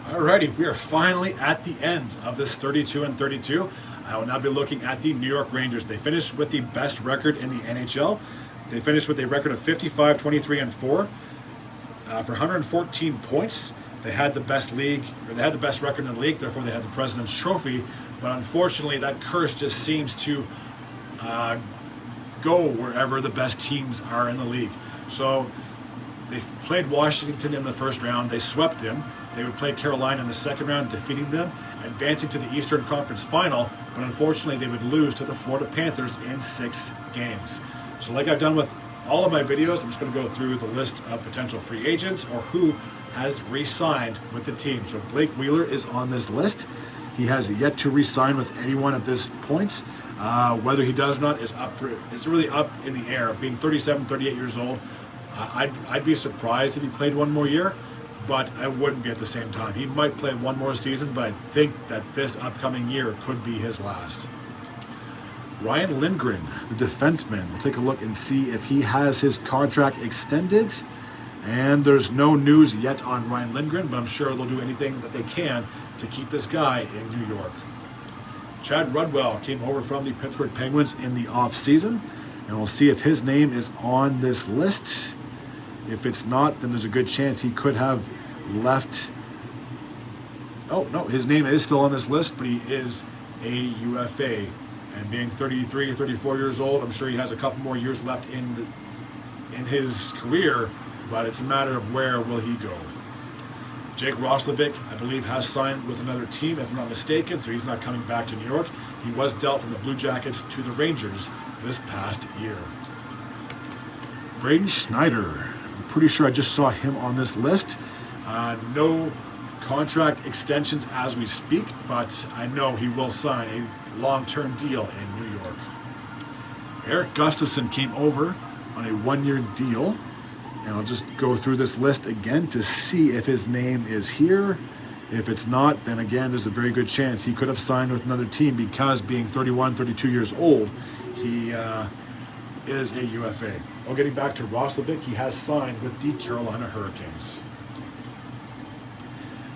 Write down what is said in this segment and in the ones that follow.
Alrighty, we are finally at the end of this 32 and 32. I will now be looking at the New York Rangers. They finished with the best record in the NHL. They finished with a record of 55, 23, and 4 for 114 points. They had the best record in the league, therefore they had the President's Trophy. But unfortunately, that curse just seems to go wherever the best teams are in the league. So they played Washington in the first round. They swept them. They would play Carolina in the second round, defeating them, advancing to the Eastern Conference Final. But unfortunately, they would lose to the Florida Panthers in 6 games. So like I've done with all of my videos, I'm just going to go through the list of potential free agents or who has re-signed with the team. So Blake Wheeler is on this list. He has yet to re-sign with anyone at this point. Whether he does or not is really up in the air. Being 37, 38 years old, I'd be surprised if he played one more year, but I wouldn't be at the same time. He might play one more season, but I think that this upcoming year could be his last. Ryan Lindgren, the defenseman, we'll take a look and see if he has his contract extended. And there's no news yet on Ryan Lindgren, but I'm sure they'll do anything that they can to keep this guy in New York. Chad Rudwell came over from the Pittsburgh Penguins in the offseason, and we'll see if his name is on this list. If it's not, then there's a good chance he could have left. Oh, no, his name is still on this list, but he is a UFA. And being 33, 34 years old, I'm sure he has a couple more years left in his career, but it's a matter of where will he go. Jake Roslovic, I believe, has signed with another team, if I'm not mistaken, so he's not coming back to New York. He was dealt from the Blue Jackets to the Rangers this past year. Braden Schneider, I'm pretty sure I just saw him on this list. No contract extensions as we speak, but I know he will sign a long-term deal in New York. Eric Gustafson came over on a 1-year deal. And I'll just go through this list again to see if his name is here. If it's not, then again, there's a very good chance he could have signed with another team because being 31, 32 years old, he is a UFA. Well, getting back to Roslovic, he has signed with the Carolina Hurricanes.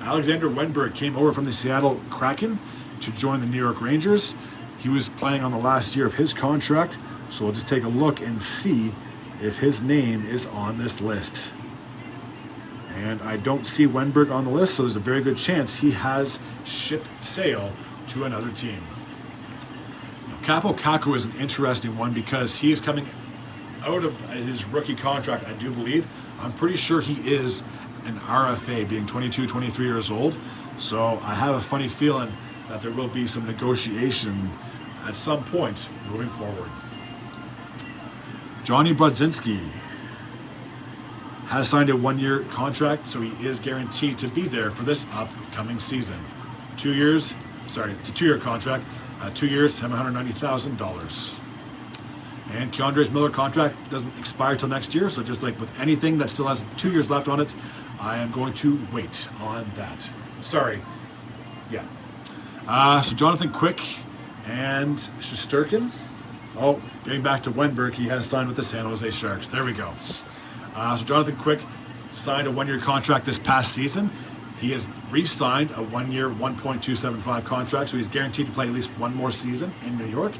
Alexander Wenberg came over from the Seattle Kraken to join the New York Rangers. He was playing on the last year of his contract, so we'll just take a look and see if his name is on this list. And I don't see Wenberg on the list, so there's a very good chance he has shipped sail to another team. Now, Kaapo Kakko is an interesting one because he is coming out of his rookie contract, I do believe. I'm pretty sure he is an RFA, being 22, 23 years old. So I have a funny feeling that there will be some negotiation at some point moving forward. Johnny Brodzinski has signed a 1-year contract, so he is guaranteed to be there for this upcoming season. It's a 2-year contract, 2 years, $790,000. And Keandre's Miller contract doesn't expire till next year, so just like with anything that still has 2 years left on it, I am going to wait on that. So Jonathan Quick and Shesterkin. Oh, getting back to Wenberg, he has signed with the San Jose Sharks. There we go. So Jonathan Quick signed a 1-year contract this past season. He has re-signed a 1-year, $1.275 contract, so he's guaranteed to play at least one more season in New York.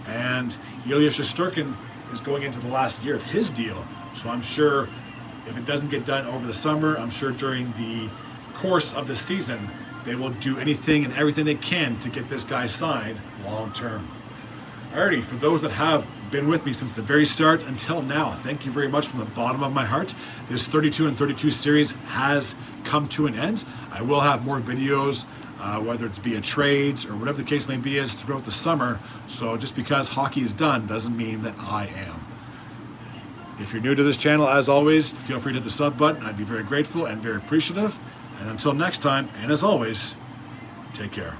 And Ilya Shesterkin is going into the last year of his deal, so I'm sure if it doesn't get done over the summer, I'm sure during the course of the season, they will do anything and everything they can to get this guy signed long-term. Alrighty, for those that have been with me since the very start until now, thank you very much from the bottom of my heart. This 32 and 32 series has come to an end. I will have more videos, whether it's via trades or whatever the case may be, as throughout the summer. So just because hockey is done doesn't mean that I am. If you're new to this channel, as always, feel free to hit the sub button. I'd be very grateful and very appreciative. And until next time, and as always, take care.